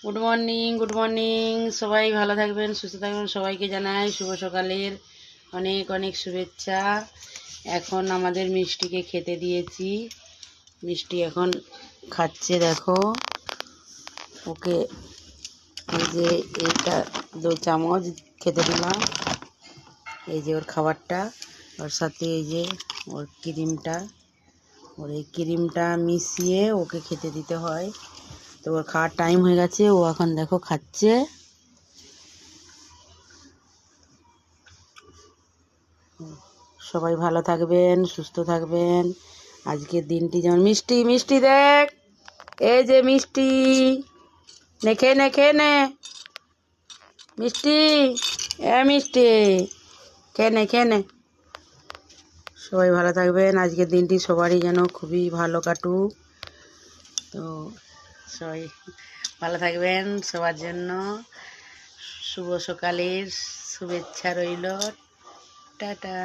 Good morning সবাই ভালো থাকবেন, সুস্থ থাকবেন। সবাইকে জানাই শুভ সকালের অনেক অনেক শুভেচ্ছা। এখন আমাদের মিষ্টিকে খেতে দিয়েছি। মিষ্টি এখন খাচ্ছে, দেখো ওকে। এই যে এইটা 2 চামচ খেতে দিলাম। এই যে ওর খাবারটা, ওর সাথে এই যে ওর ক্রিমটা, ওর এই ক্রিমটা মিশিয়ে ওকে খেতে দিতে হয়। তো ওর খাওয়ার টাইম হয়ে গেছে, ও এখন দেখো খাচ্ছে। সবাই ভালো থাকবেন, সুস্থ থাকবেন। আজকের দিনটি যেমন মিষ্টি মিষ্টি দেখ, এই যে মিষ্টি, নে খেয়ে নে, খেয়ে নে মিষ্টি, মিষ্টি খেয়ে নে, খেয়ে নে। সবাই ভালো থাকবেন, আজকের দিনটি সবারই যেন খুবই ভালো কাটুক। তো সবাই ভালো থাকবেন, সবার জন্য শুভ সকালের শুভেচ্ছা রইল। টাটা।